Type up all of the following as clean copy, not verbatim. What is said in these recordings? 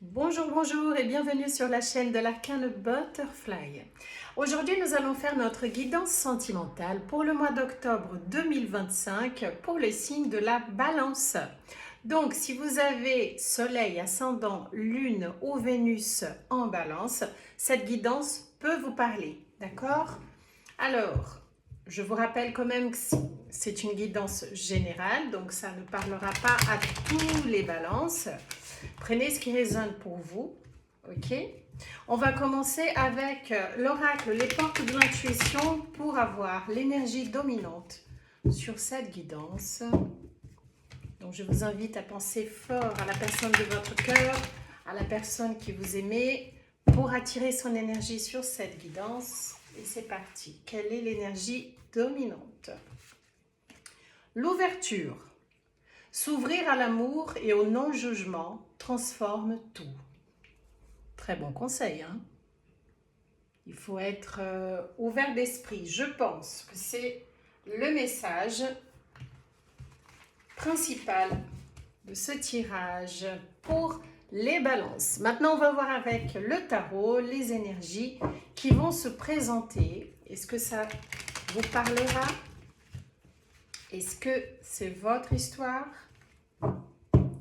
Bonjour, bonjour et bienvenue sur la chaîne de l'Arcane Butterfly. Aujourd'hui, nous allons faire notre guidance sentimentale pour le mois d'octobre 2025 pour le signe de la Balance. Donc, si vous avez Soleil, Ascendant, Lune ou Vénus en Balance, cette guidance peut vous parler, d'accord? Alors, je vous rappelle quand même que c'est une guidance générale, donc ça ne parlera pas à tous les balances. Prenez ce qui résonne pour vous, ok? On va commencer avec l'oracle, les portes de l'intuition pour avoir l'énergie dominante sur cette guidance. Donc je vous invite à penser fort à la personne de votre cœur, à la personne qui vous aimez, pour attirer son énergie sur cette guidance. Et c'est parti. Quelle est l'énergie dominante? L'ouverture. S'ouvrir à l'amour et au non-jugement transforme tout. Très bon conseil, hein? Il faut être ouvert d'esprit. Je pense que c'est le message principal de ce tirage pour les balances. Maintenant, on va voir avec le tarot les énergies qui vont se présenter. Est-ce que ça vous parlera? Est-ce que c'est votre histoire?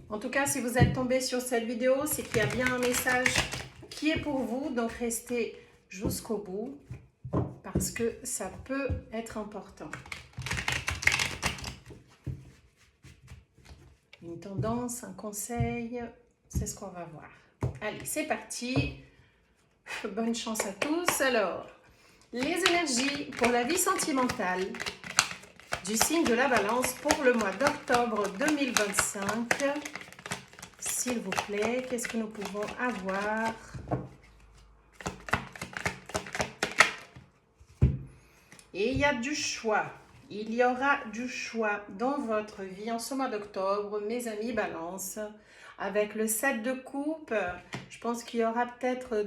En tout cas, si vous êtes tombé sur cette vidéo, c'est qu'il y a bien un message qui est pour vous. Donc, restez jusqu'au bout parce que ça peut être important. Une tendance, un conseil, c'est ce qu'on va voir. Allez, c'est parti. Bonne chance à tous. Alors, les énergies pour la vie sentimentale du signe de la Balance pour le mois d'octobre 2025. S'il vous plaît, qu'est-ce que nous pouvons avoir? Et il y a du choix. Il y aura du choix dans votre vie en ce mois d'octobre, mes amis Balance. Avec le 7 de coupe, je pense qu'il y aura peut-être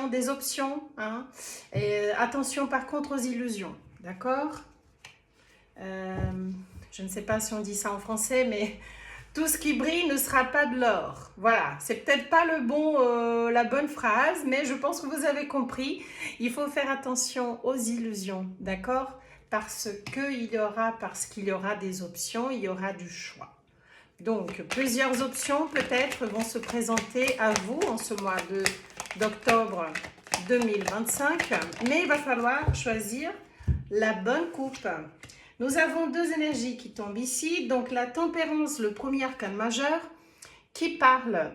des options. Hein? Et attention par contre aux illusions, d'accord? Je ne sais pas si on dit ça en français, mais tout ce qui brille ne sera pas de l'or. Voilà, c'est peut-être pas la bonne phrase, mais je pense que vous avez compris. Il faut faire attention aux illusions, d'accord? Parce qu'il y aura des options, il y aura du choix. Donc, plusieurs options peut-être vont se présenter à vous en ce mois d'octobre 2025, mais il va falloir choisir la bonne coupe. Nous avons deux énergies qui tombent ici. Donc, la tempérance, le premier arcane majeur, qui parle.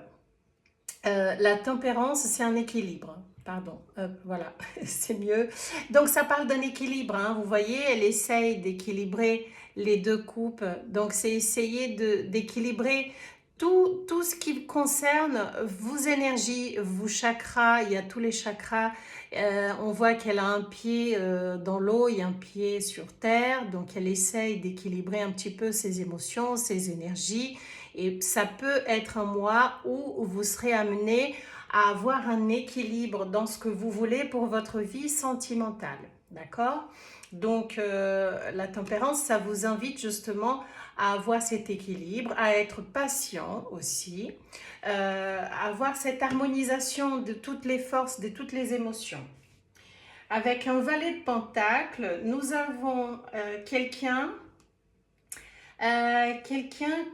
La tempérance, c'est un équilibre. Pardon, voilà, c'est mieux. Donc, ça parle d'un équilibre. Hein. Vous voyez, elle essaye d'équilibrer les deux coupes. Donc, c'est essayer d'équilibrer tout ce qui concerne vos énergies, vos chakras. Il y a tous les chakras. On voit qu'elle a un pied dans l'eau et un pied sur terre. Donc, elle essaye d'équilibrer un petit peu ses émotions, ses énergies. Et ça peut être un mois où vous serez amené à avoir un équilibre dans ce que vous voulez pour votre vie sentimentale. D'accord? Donc, la tempérance, ça vous invite justement à avoir cet équilibre, à être patient aussi, à avoir cette harmonisation de toutes les forces, de toutes les émotions. Avec un valet de pentacles, nous avons quelqu'un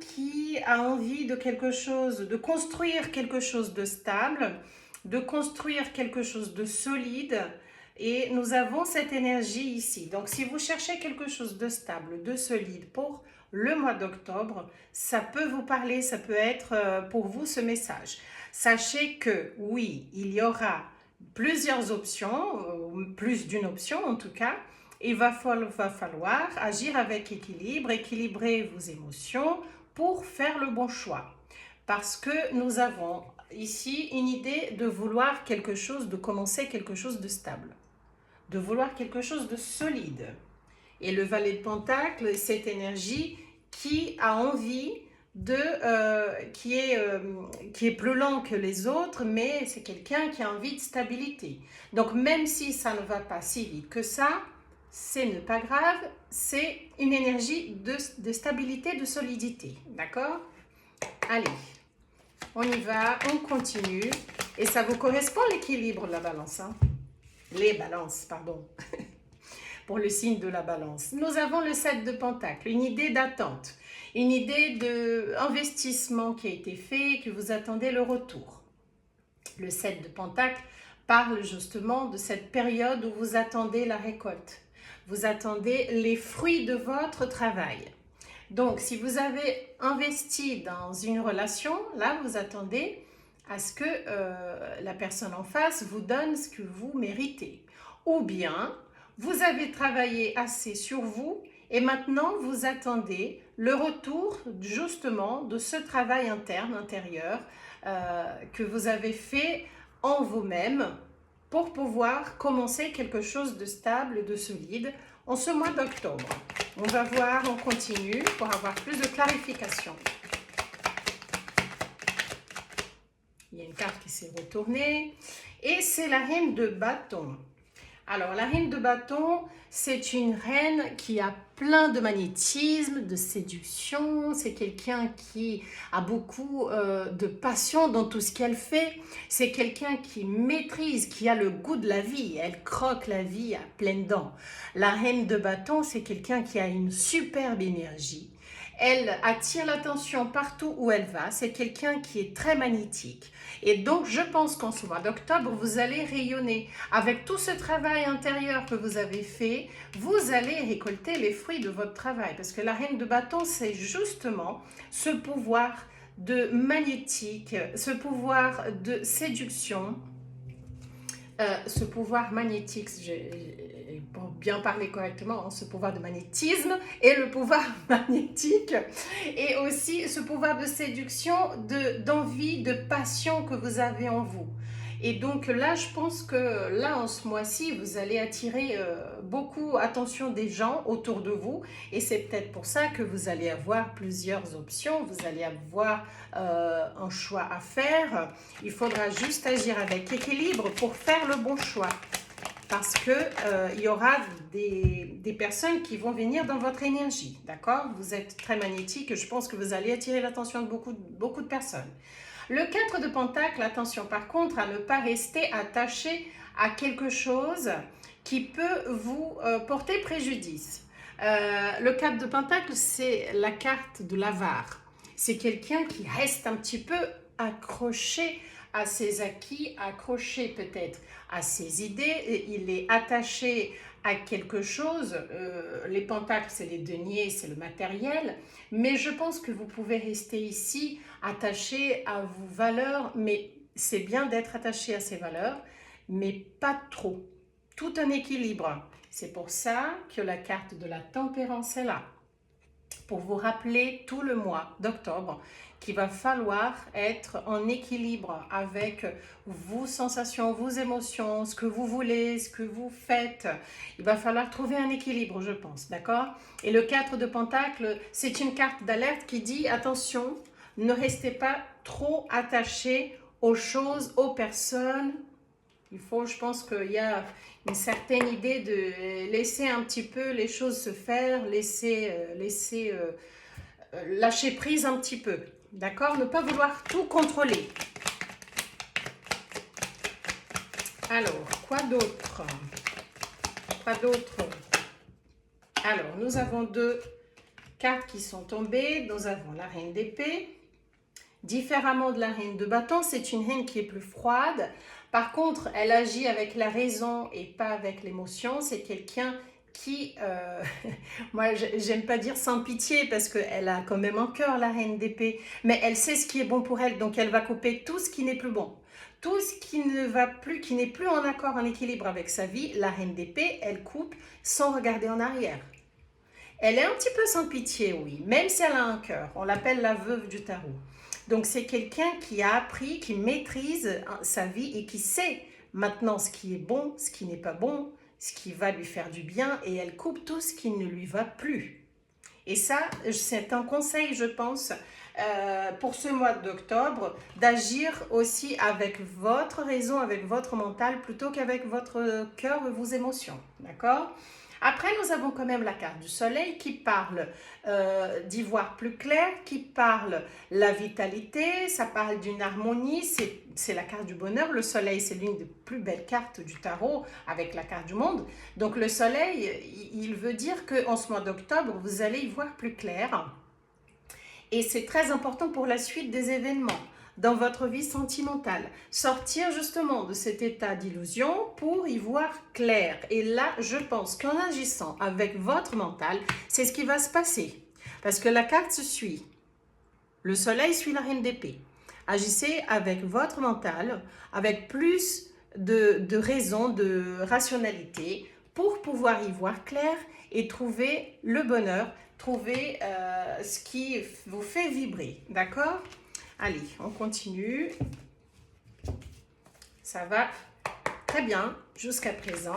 qui a envie de quelque chose, de construire quelque chose de stable, de construire quelque chose de solide. Et nous avons cette énergie ici. Donc, si vous cherchez quelque chose de stable, de solide pour le mois d'octobre, ça peut vous parler, ça peut être pour vous ce message. Sachez que oui, il y aura plusieurs options, plus d'une option en tout cas. Il va falloir agir avec équilibre, équilibrer vos émotions pour faire le bon choix. Parce que nous avons ici une idée de vouloir quelque chose, de commencer quelque chose de stable, de vouloir quelque chose de solide. Et le valet de Pentacle, cette énergie qui a envie qui est plus lent que les autres, mais c'est quelqu'un qui a envie de stabilité. Donc même si ça ne va pas si vite que ça, c'est ne pas grave, c'est une énergie de stabilité, de solidité. D'accord? Allez, On y va, on continue. Et ça vous correspond l'équilibre de la balance, hein? Les balances, pardon. Pour le signe de la balance. Nous avons le 7 de Pentacle, une idée d'attente, une idée d'investissement qui a été fait, que vous attendez le retour. Le 7 de Pentacle parle justement de cette période où vous attendez la récolte. Vous attendez les fruits de votre travail. Donc, si vous avez investi dans une relation, là, vous attendez à ce que la personne en face vous donne ce que vous méritez. Ou bien, vous avez travaillé assez sur vous et maintenant, vous attendez le retour justement de ce travail intérieur, que vous avez fait en vous-même pour pouvoir commencer quelque chose de stable, de solide en ce mois d'octobre. On va voir, on continue pour avoir plus de clarification. Il y a une carte qui s'est retournée et c'est la reine de bâton. Alors, la reine de bâton, c'est une reine qui a plein de magnétisme, de séduction. C'est quelqu'un qui a beaucoup de passion dans tout ce qu'elle fait. C'est quelqu'un qui maîtrise, qui a le goût de la vie. Elle croque la vie à pleines dents. La reine de bâton, c'est quelqu'un qui a une superbe énergie. Elle attire l'attention partout où elle va. C'est quelqu'un qui est très magnétique. Et donc, je pense qu'en ce mois d'octobre, vous allez rayonner. Avec tout ce travail intérieur que vous avez fait, vous allez récolter les fruits de votre travail. Parce que la reine de bâton, c'est justement ce pouvoir de magnétique, ce pouvoir de séduction, ce pouvoir magnétique, pour bien parler correctement, hein, ce pouvoir de magnétisme et le pouvoir magnétique et aussi ce pouvoir de séduction, d'envie, de passion que vous avez en vous. Et donc là, je pense que là, en ce mois-ci, vous allez attirer beaucoup attention des gens autour de vous et c'est peut-être pour ça que vous allez avoir plusieurs options, vous allez avoir un choix à faire. Il faudra juste agir avec équilibre pour faire le bon choix parce que il y aura des personnes qui vont venir dans votre énergie, d'accord? Vous êtes très magnétique et je pense que vous allez attirer l'attention de beaucoup de personnes. Le 4 de Pentacle, attention par contre à ne pas rester attaché à quelque qui peut vous porter préjudice. Le 4 de Pentacle, c'est la carte de l'avare. C'est quelqu'un qui reste un petit peu accroché à ses acquis, accroché peut-être à ses idées. Il est attaché à quelque chose. Les pentacles, c'est les deniers, c'est le matériel. Mais je pense que vous pouvez rester ici attaché à vos valeurs. Mais c'est bien d'être attaché à ses valeurs, mais pas trop. Tout un équilibre. C'est pour ça que la carte de la tempérance est là. Pour vous rappeler tout le mois d'octobre qu'il va falloir être en équilibre avec vos sensations, vos émotions, ce que vous voulez, ce que vous faites. Il va falloir trouver un équilibre, je pense, d'accord? Et le 4 de Pentacle, c'est une carte d'alerte qui dit attention, ne restez pas trop attachés aux choses, aux personnes. Il faut, je pense qu'il y a une certaine idée de laisser un petit peu les choses se faire, lâcher prise un petit peu, d'accord? Ne pas vouloir tout contrôler. Alors, quoi d'autre? Quoi d'autre? Alors, nous avons deux cartes qui sont tombées. Nous avons la reine d'épée. Différemment de la reine de bâton, c'est une reine qui est plus froide. Par contre, elle agit avec la raison et pas avec l'émotion. C'est quelqu'un qui, moi j'aime pas dire sans pitié parce qu'elle a quand même un cœur, la reine d'épée, mais elle sait ce qui est bon pour elle, donc elle va couper tout ce qui n'est plus bon. Tout ce qui ne va plus, qui n'est plus en accord, en équilibre avec sa vie, la reine d'épée, elle coupe sans regarder en arrière. Elle est un petit peu sans pitié, oui, même si elle a un cœur. On l'appelle la veuve du tarot. Donc, c'est quelqu'un qui a appris, qui maîtrise sa vie et qui sait maintenant ce qui est bon, ce qui n'est pas bon, ce qui va lui faire du bien et elle coupe tout ce qui ne lui va plus. Et ça, c'est un conseil, je pense, pour ce mois d'octobre, d'agir aussi avec votre raison, avec votre mental, plutôt qu'avec votre cœur et vos émotions. D'accord ? Après, nous avons quand même la carte du soleil qui parle d'y voir plus clair, qui parle la vitalité, ça parle d'une harmonie, c'est la carte du bonheur. Le soleil, c'est l'une des plus belles cartes du tarot avec la carte du monde. Donc le soleil, il veut dire qu'en ce mois d'octobre, vous allez y voir plus clair. Et c'est très important pour la suite des événements dans votre vie sentimentale. Sortir justement de cet état d'illusion pour y voir clair. Et là, je pense qu'en agissant avec votre mental, c'est ce qui va se passer. Parce que la carte se suit. Le soleil suit la reine d'épée. Agissez avec votre mental, avec plus de raison, de rationalité, pour pouvoir y voir clair et trouver le bonheur, trouver ce qui vous fait vibrer. D'accord ? Allez, on continue. Ça va très bien jusqu'à présent.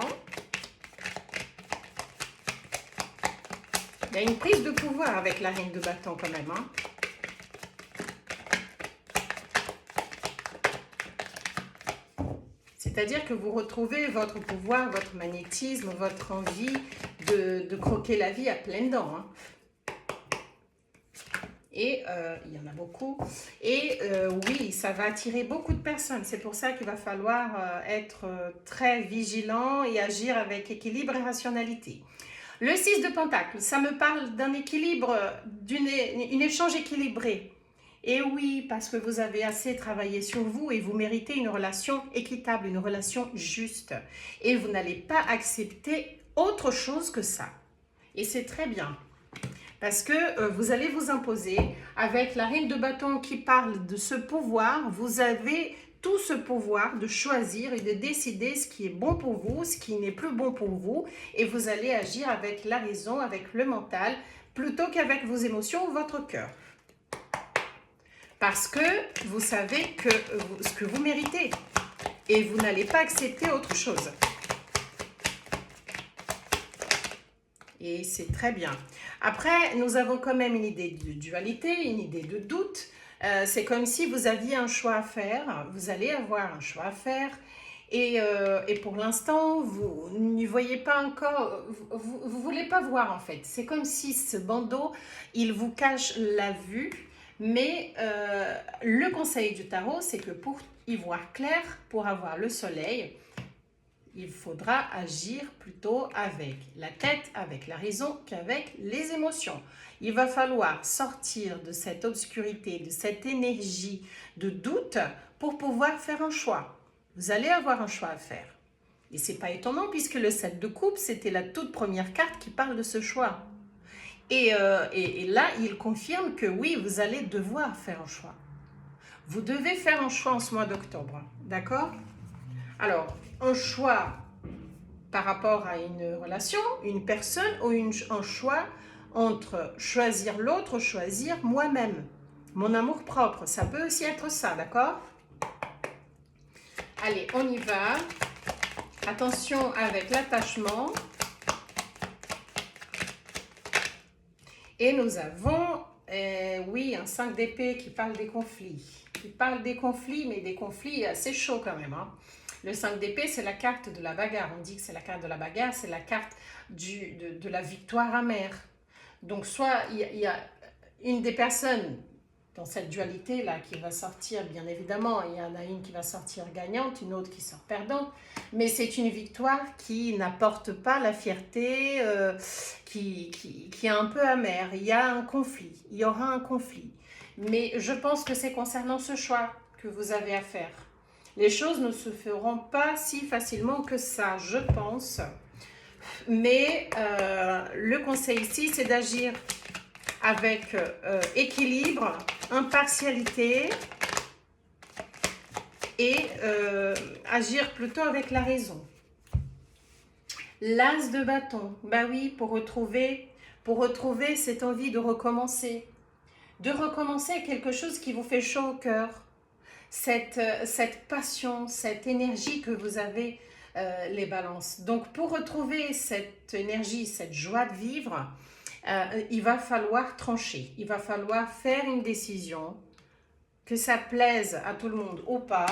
Il y a une prise de pouvoir avec la reine de bâton quand même. Hein. C'est-à-dire que vous retrouvez votre pouvoir, votre magnétisme, votre envie de croquer la vie à pleines dents. Hein. Et il y en a beaucoup. Et oui, ça va attirer beaucoup de personnes. C'est pour ça qu'il va falloir être très vigilant et agir avec équilibre et rationalité. Le 6 de Pentacle, ça me parle d'un équilibre, d'un échange équilibré. Et oui, parce que vous avez assez travaillé sur vous et vous méritez une relation équitable, une relation juste. Et vous n'allez pas accepter autre chose que ça. Et c'est très bien. Parce que vous allez vous imposer avec la reine de bâton qui parle de ce pouvoir. Vous avez tout ce pouvoir de choisir et de décider ce qui est bon pour vous, ce qui n'est plus bon pour vous. Et vous allez agir avec la raison, avec le mental, plutôt qu'avec vos émotions ou votre cœur. Parce que vous savez ce que vous méritez. Et vous n'allez pas accepter autre chose. Et c'est très bien. Après, nous avons quand même une idée de dualité, une idée de doute. C'est comme si vous aviez un choix à faire. Vous allez avoir un choix à faire. Et pour l'instant, vous n'y voyez pas encore, vous ne voulez pas voir en fait. C'est comme si ce bandeau, il vous cache la vue. Mais le conseil du tarot, c'est que pour y voir clair, pour avoir le soleil, il faudra agir plutôt avec la tête, avec la raison qu'avec les émotions. Il va falloir sortir de cette obscurité, de cette énergie de doute pour pouvoir faire un choix. Vous allez avoir un choix à faire. Et ce n'est pas étonnant puisque le 7 de coupe, c'était la toute première carte qui parle de ce choix. Et là, il confirme que oui, vous allez devoir faire un choix. Vous devez faire un choix en ce mois d'octobre, d'accord ? Alors, un choix par rapport à une relation, une personne ou un choix entre choisir l'autre ou choisir moi-même. Mon amour propre, ça peut aussi être ça, d'accord? Allez, on y va. Attention avec l'attachement. Et nous avons, oui, un 5 d'épée qui parle des conflits. Qui parle des conflits, mais des conflits assez chauds quand même. Hein. Le 5 d'épée, c'est la carte de la bagarre. On dit que c'est la carte de la bagarre, c'est la carte de la victoire amère. Donc, soit il y a une des personnes dans cette dualité-là qui va sortir, bien évidemment, il y en a une qui va sortir gagnante, une autre qui sort perdante, mais c'est une victoire qui n'apporte pas la fierté, qui est un peu amère. Il y a un conflit, il y aura un conflit. Mais je pense que c'est concernant ce choix que vous avez à faire. Les choses ne se feront pas si facilement que ça, je pense. Mais le conseil ici, c'est d'agir avec équilibre, impartialité et agir plutôt avec la raison. L'as de bâton, bah oui, pour retrouver cette envie de recommencer. De recommencer quelque chose qui vous fait chaud au cœur. Cette passion, cette énergie que vous avez, les balances. Donc, pour retrouver cette énergie, cette joie de vivre, il va falloir trancher. Il va falloir faire une décision, que ça plaise à tout le monde ou pas.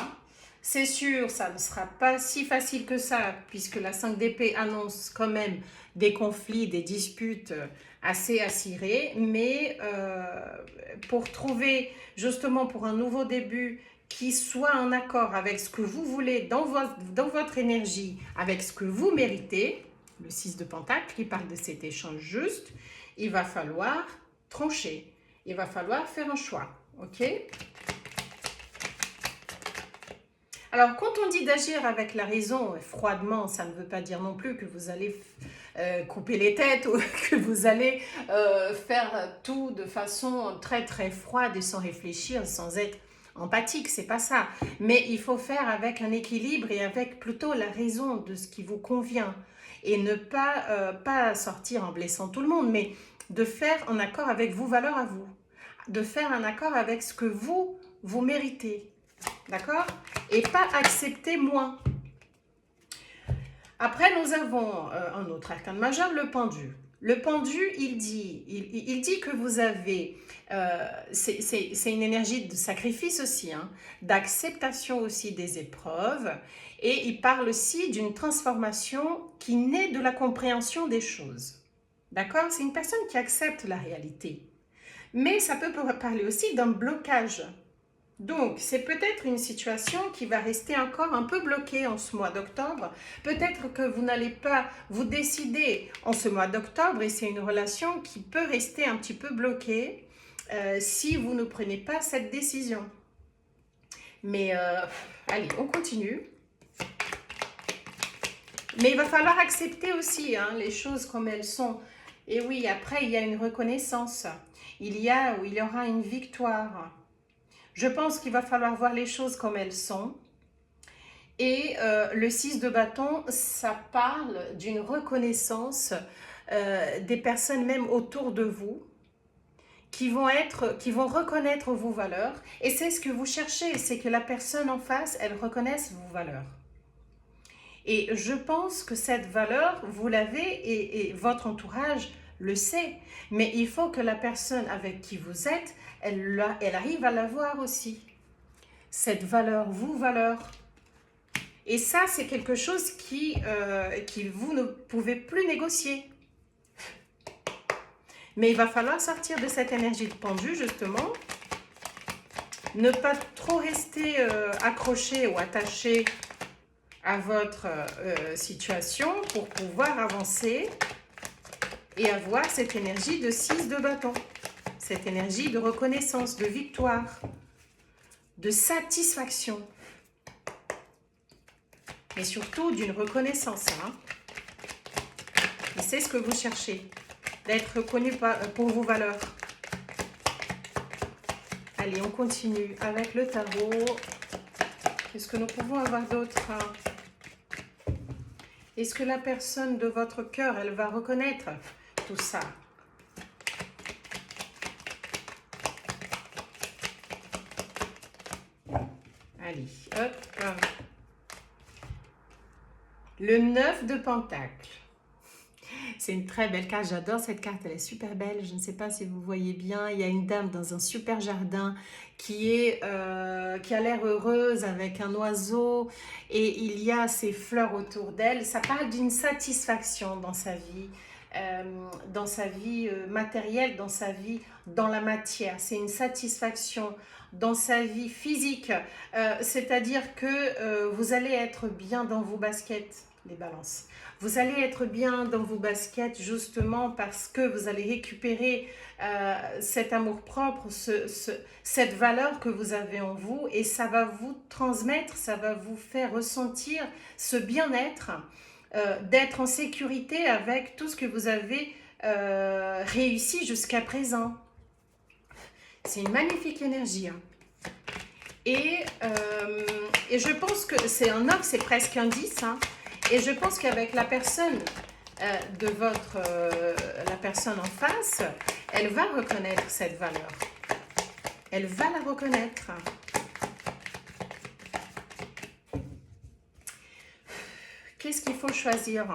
C'est sûr, ça ne sera pas si facile que ça, puisque la 5 d'épée annonce quand même des conflits, des disputes assez acirées, mais pour trouver, justement pour un nouveau début, qui soit en accord avec ce que vous voulez dans votre énergie, avec ce que vous méritez, le 6 de Pentacle qui parle de cet échange juste, il va falloir trancher, il va falloir faire un choix, ok? Alors, quand on dit d'agir avec la raison froidement, ça ne veut pas dire non plus que vous allez couper les têtes ou que vous allez faire tout de façon très très froide et sans réfléchir, sans être empathique, c'est pas ça. Mais il faut faire avec un équilibre et avec plutôt la raison de ce qui vous convient et ne pas sortir en blessant tout le monde, mais de faire en accord avec vos valeurs à vous, de faire un accord avec ce que vous méritez. D'accord? Et pas accepter moins. Après, nous avons un autre arcane majeur, le pendu. Le pendu, il dit que vous avez, c'est une énergie de sacrifice aussi, hein, d'acceptation aussi des épreuves, et il parle aussi d'une transformation qui naît de la compréhension des choses. D'accord? C'est une personne qui accepte la réalité. Mais ça peut parler aussi d'un blocage. Donc, c'est peut-être une situation qui va rester encore un peu bloquée en ce mois d'octobre. Peut-être que vous n'allez pas vous décider en ce mois d'octobre et c'est une relation qui peut rester un petit peu bloquée si vous ne prenez pas cette décision. Mais allez, on continue. Mais il va falloir accepter aussi hein, les choses comme elles sont. Et oui, après, il y a une reconnaissance. Il y aura une victoire. Je pense qu'il va falloir voir les choses comme elles sont. Et le 6 de bâton, ça parle d'une reconnaissance des personnes même autour de vous qui vont reconnaître vos valeurs. Et c'est ce que vous cherchez, c'est que la personne en face, elle reconnaisse vos valeurs. Et je pense que cette valeur, vous l'avez et votre entourage le sait. Mais il faut que la personne avec qui vous êtes, elle arrive à la voir aussi. Cette valeur, vos valeurs. Et ça, c'est quelque chose qui vous ne pouvez plus négocier. Mais il va falloir sortir de cette énergie de pendu, justement. Ne pas trop rester accroché ou attaché à votre situation pour pouvoir avancer et avoir cette énergie de 6 de bâton. Cette énergie de reconnaissance, de victoire, de satisfaction. Mais surtout d'une reconnaissance. Hein. Et c'est ce que vous cherchez, d'être reconnu pour vos valeurs. Allez, on continue avec le tarot. Qu'est-ce que nous pouvons avoir d'autre? Est-ce que la personne de votre cœur, elle va reconnaître tout ça? Allez, hop. Le 9 de Pentacle. C'est une très belle carte, j'adore cette carte, elle est super belle. Je ne sais pas si vous voyez bien, il y a une dame dans un super jardin qui a l'air heureuse avec un oiseau et il y a ces fleurs autour d'elle. Ça parle d'une satisfaction dans sa vie matérielle, dans sa vie dans la matière. C'est une satisfaction dans sa vie physique, c'est-à-dire que vous allez être bien dans vos baskets, les balances. Vous allez être bien dans vos baskets justement parce que vous allez récupérer cet amour-propre, cette valeur que vous avez en vous et ça va vous transmettre, ça va vous faire ressentir ce bien-être, d'être en sécurité avec tout ce que vous avez réussi jusqu'à présent. C'est une magnifique énergie. Hein. Et je pense que c'est un 9, c'est presque un 10. Hein. Et je pense qu'avec la personne la personne en face, elle va reconnaître cette valeur. Elle va la reconnaître. Qu'est-ce qu'il faut choisir?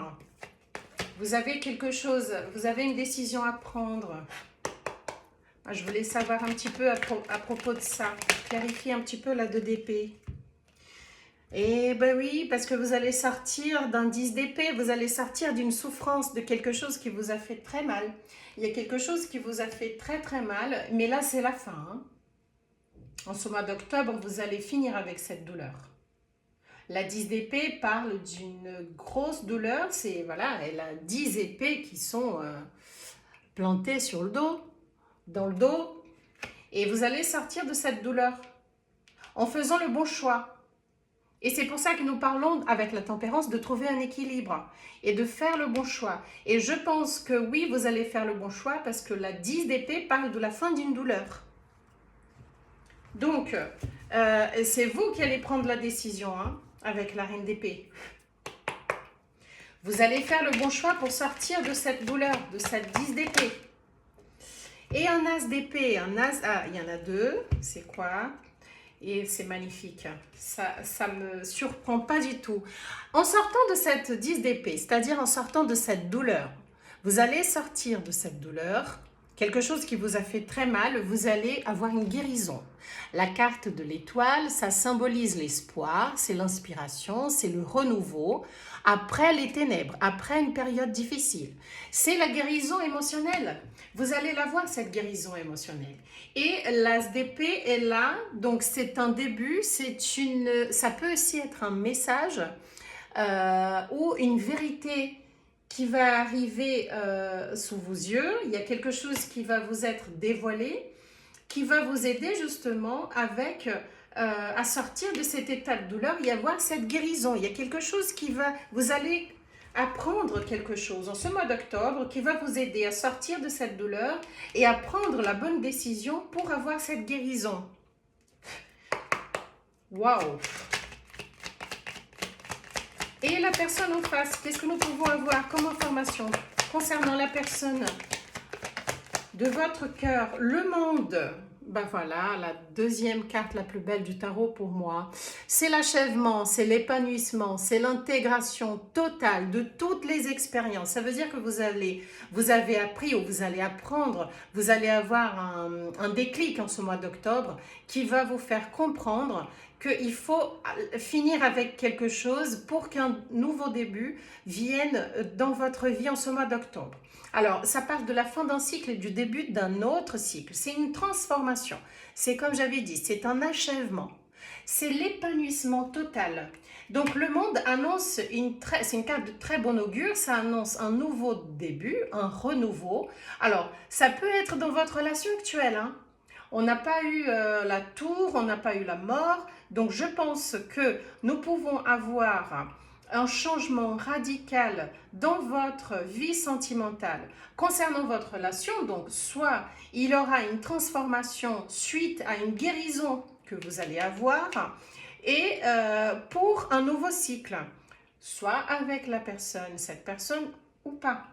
Vous avez quelque chose, vous avez une décision à prendre. Je voulais savoir un petit peu à propos de ça. Clarifier un petit peu la 2 d'épée. Et ben oui, parce que vous allez sortir d'un 10 d'épée, vous allez sortir d'une souffrance, de quelque chose qui vous a fait très mal. Il y a quelque chose qui vous a fait très très mal, mais là c'est la fin, hein. En ce mois d'octobre, vous allez finir avec cette douleur. La 10 d'épée parle d'une grosse douleur, c'est voilà, elle a 10 épées qui sont plantées sur le dos, dans le dos, et vous allez sortir de cette douleur en faisant le bon choix. Et c'est pour ça que nous parlons avec la tempérance de trouver un équilibre et de faire le bon choix. Et je pense que oui, vous allez faire le bon choix parce que la 10 d'épée parle de la fin d'une douleur. Donc, c'est vous qui allez prendre la décision, hein, avec la reine d'épée. Vous allez faire le bon choix pour sortir de cette douleur, de cette 10 d'épée. Et un as d'épée, un as... Ah, il y en a deux, c'est quoi? Et c'est magnifique, ça me surprend pas du tout. En sortant de cette 10 d'épée, c'est-à-dire en sortant de cette douleur, vous allez sortir de cette douleur, quelque chose qui vous a fait très mal, vous allez avoir une guérison. La carte de l'étoile, ça symbolise l'espoir, c'est l'inspiration, c'est le renouveau, après les ténèbres, après une période difficile. C'est la guérison émotionnelle. Vous allez la voir, cette guérison émotionnelle. Et l'as d'épée est là, donc c'est un début, ça peut aussi être un message ou une vérité qui va arriver sous vos yeux. Il y a quelque chose qui va vous être dévoilé, qui va vous aider justement avec à sortir de cet état de douleur et avoir cette guérison. Il y a quelque chose qui va, vous allez apprendre quelque chose en ce mois d'octobre qui va vous aider à sortir de cette douleur et à prendre la bonne décision pour avoir cette guérison. Waouh! Et la personne en face, qu'est-ce que nous pouvons avoir comme information concernant la personne de votre cœur? Le monde. Ben voilà, la deuxième carte la plus belle du tarot pour moi. C'est l'achèvement, c'est l'épanouissement, c'est l'intégration totale de toutes les expériences. Ça veut dire que vous avez appris ou vous allez apprendre, vous allez avoir un déclic en ce mois d'octobre qui va vous faire comprendre qu'il faut finir avec quelque chose pour qu'un nouveau début vienne dans votre vie en ce mois d'octobre. Alors, ça parle de la fin d'un cycle et du début d'un autre cycle. C'est une transformation. C'est comme j'avais dit, c'est un achèvement. C'est l'épanouissement total. Donc, le monde annonce c'est une carte de très bon augure. Ça annonce un nouveau début, un renouveau. Alors, ça peut être dans votre relation actuelle, hein. On n'a pas eu la tour, on n'a pas eu la mort. Donc, je pense que nous pouvons avoir un changement radical dans votre vie sentimentale concernant votre relation. Donc, soit il y aura une transformation suite à une guérison que vous allez avoir et pour un nouveau cycle, soit avec la personne, cette personne ou pas.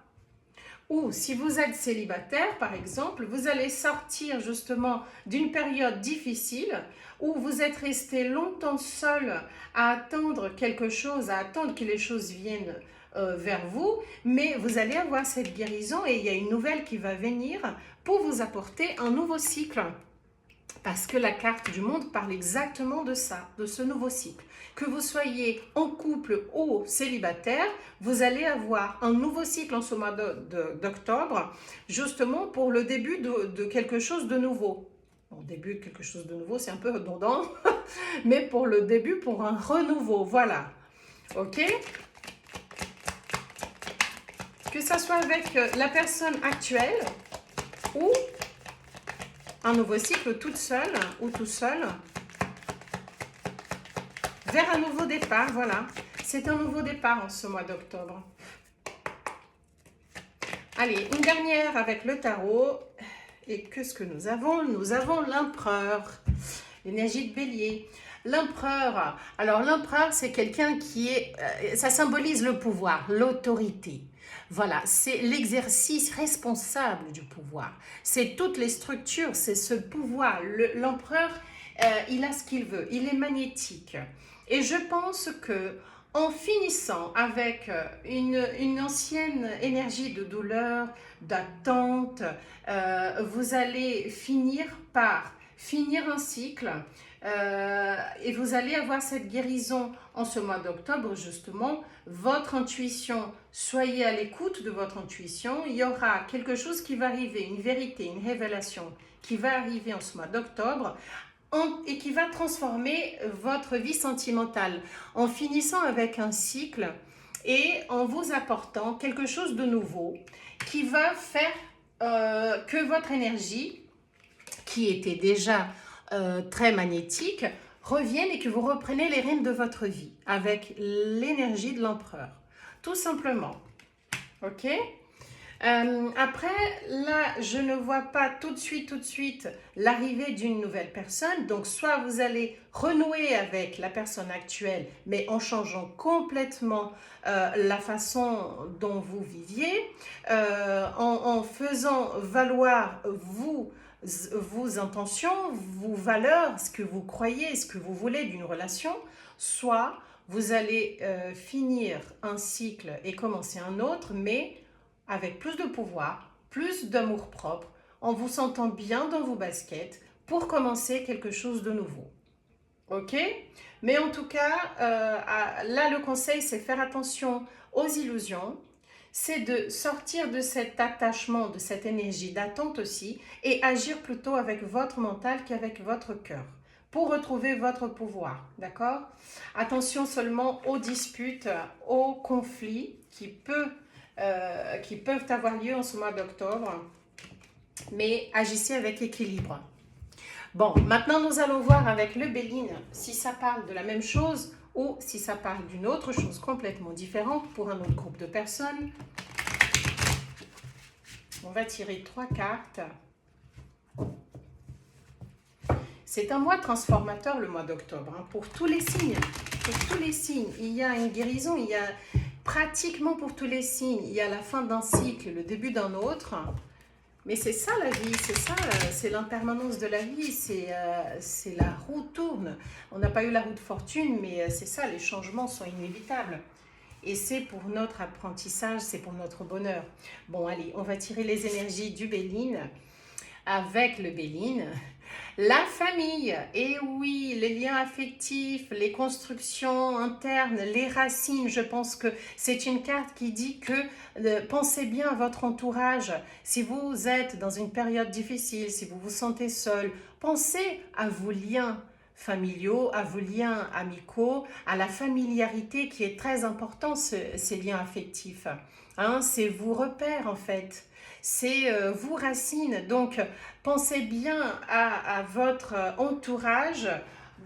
Ou si vous êtes célibataire, par exemple, vous allez sortir justement d'une période difficile où vous êtes resté longtemps seul à attendre quelque chose, à attendre que les choses viennent vers vous, mais vous allez avoir cette guérison et il y a une nouvelle qui va venir pour vous apporter un nouveau cycle. Parce que la carte du monde parle exactement de ça, de ce nouveau cycle. Que vous soyez en couple ou célibataire, vous allez avoir un nouveau cycle en ce mois d'octobre, justement pour le début de quelque chose de nouveau. Bon, début de quelque chose de nouveau, c'est un peu redondant, mais pour le début, pour un renouveau, voilà. Ok? Que ça soit avec la personne actuelle ou un nouveau cycle toute seule ou tout seul vers un nouveau départ, voilà. C'est un nouveau départ en ce mois d'octobre. Allez, une dernière avec le tarot. Et qu'est-ce que nous avons? Nous avons l'empereur, l'énergie de bélier. L'empereur, alors l'empereur c'est quelqu'un qui est, ça symbolise le pouvoir, l'autorité. Voilà, c'est l'exercice responsable du pouvoir. C'est toutes les structures, c'est ce pouvoir. L'empereur, il a ce qu'il veut, il est magnétique. Et je pense que en finissant avec une ancienne énergie de douleur, d'attente, vous allez finir par finir un cycle, et vous allez avoir cette guérison en ce mois d'octobre, justement. Votre intuition, soyez à l'écoute de votre intuition. Il y aura quelque chose qui va arriver, une vérité, une révélation qui va arriver en ce mois d'octobre et qui va transformer votre vie sentimentale en finissant avec un cycle et en vous apportant quelque chose de nouveau qui va faire que votre énergie, qui était déjà très magnétique, revienne et que vous reprenez les rênes de votre vie avec l'énergie de l'empereur. Tout simplement. Ok? Après, là, je ne vois pas tout de suite l'arrivée d'une nouvelle personne. Donc, soit vous allez renouer avec la personne actuelle, mais en changeant complètement la façon dont vous viviez, en faisant valoir vos intentions, vos valeurs, ce que vous croyez, ce que vous voulez d'une relation, soit vous allez finir un cycle et commencer un autre, mais avec plus de pouvoir, plus d'amour propre, en vous sentant bien dans vos baskets pour commencer quelque chose de nouveau. Ok? Mais en tout cas, là, le conseil, c'est faire attention aux illusions, c'est de sortir de cet attachement, de cette énergie d'attente aussi, et agir plutôt avec votre mental qu'avec votre cœur, pour retrouver votre pouvoir, d'accord? Attention seulement aux disputes, aux conflits qui peuvent avoir lieu en ce mois d'octobre, mais agissez avec équilibre. Bon, maintenant nous allons voir avec le Béline si ça parle de la même chose ou si ça parle d'une autre chose complètement différente pour un autre groupe de personnes. On va tirer 3 cartes. C'est un mois transformateur, le mois d'octobre, hein, pour tous les signes. Pour tous les signes, il y a une guérison, il y a pratiquement pour tous les signes, il y a la fin d'un cycle, le début d'un autre. Mais c'est ça la vie, c'est ça, c'est l'impermanence de la vie, c'est la roue tourne. On n'a pas eu la roue de fortune, mais c'est ça, les changements sont inévitables. Et c'est pour notre apprentissage, c'est pour notre bonheur. Bon, allez, on va tirer les énergies du Béline avec le Béline. La famille, et oui, les liens affectifs, les constructions internes, les racines, je pense que c'est une carte qui dit que pensez bien à votre entourage. Si vous êtes dans une période difficile, si vous vous sentez seul, pensez à vos liens familiaux, à vos liens amicaux, à la familiarité qui est très important, ces liens affectifs. Hein, c'est vos repères en fait. C'est vos racines. Donc, pensez bien à votre entourage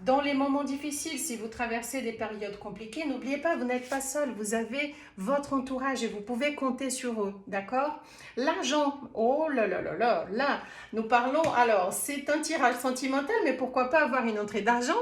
dans les moments difficiles. Si vous traversez des périodes compliquées, n'oubliez pas, vous n'êtes pas seul. Vous avez votre entourage et vous pouvez compter sur eux. D'accord? L'argent, oh là là là là, là, nous parlons, alors, c'est un tirage sentimental, mais pourquoi pas avoir une entrée d'argent?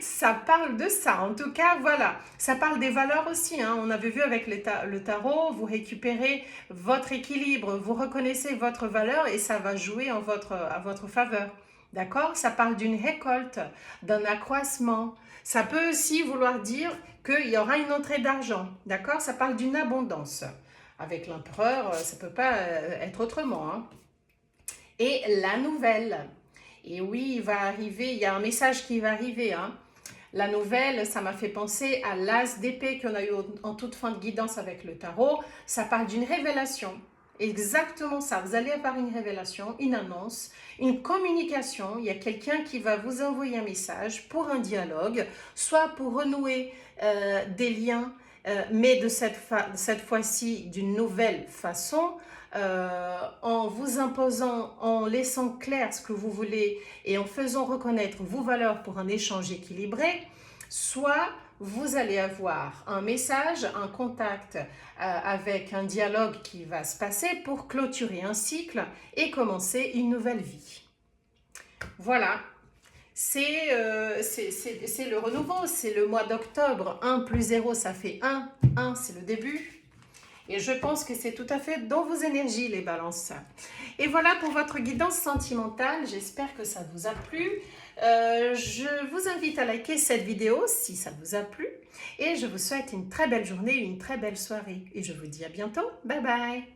Ça parle de ça. En tout cas, voilà. Ça parle des valeurs aussi. Hein. On avait vu avec le tarot, vous récupérez votre équilibre, vous reconnaissez votre valeur et ça va jouer à votre faveur. D'accord? Ça parle d'une récolte, d'un accroissement. Ça peut aussi vouloir dire qu'il y aura une entrée d'argent. D'accord? Ça parle d'une abondance. Avec l'empereur, ça ne peut pas être autrement. Hein. Et la nouvelle. Et oui, il va arriver, il y a un message qui va arriver. Hein. La nouvelle, ça m'a fait penser à l'as d'épée qu'on a eu en toute fin de guidance avec le tarot. Ça parle d'une révélation. Exactement ça. Vous allez avoir une révélation, une annonce, une communication. Il y a quelqu'un qui va vous envoyer un message pour un dialogue, soit pour renouer des liens, mais de cette fois-ci d'une nouvelle façon, en vous imposant, en laissant clair ce que vous voulez et en faisant reconnaître vos valeurs pour un échange équilibré, soit vous allez avoir un message, un contact avec un dialogue qui va se passer pour clôturer un cycle et commencer une nouvelle vie. Voilà, c'est le renouveau, c'est le mois d'octobre. 1 plus 0, ça fait 1. 1, c'est le début. Et je pense que c'est tout à fait dans vos énergies, les balances. Et voilà pour votre guidance sentimentale. J'espère que ça vous a plu. Je vous invite à liker cette vidéo si ça vous a plu. Et je vous souhaite une très belle journée, une très belle soirée. Et je vous dis à bientôt. Bye bye.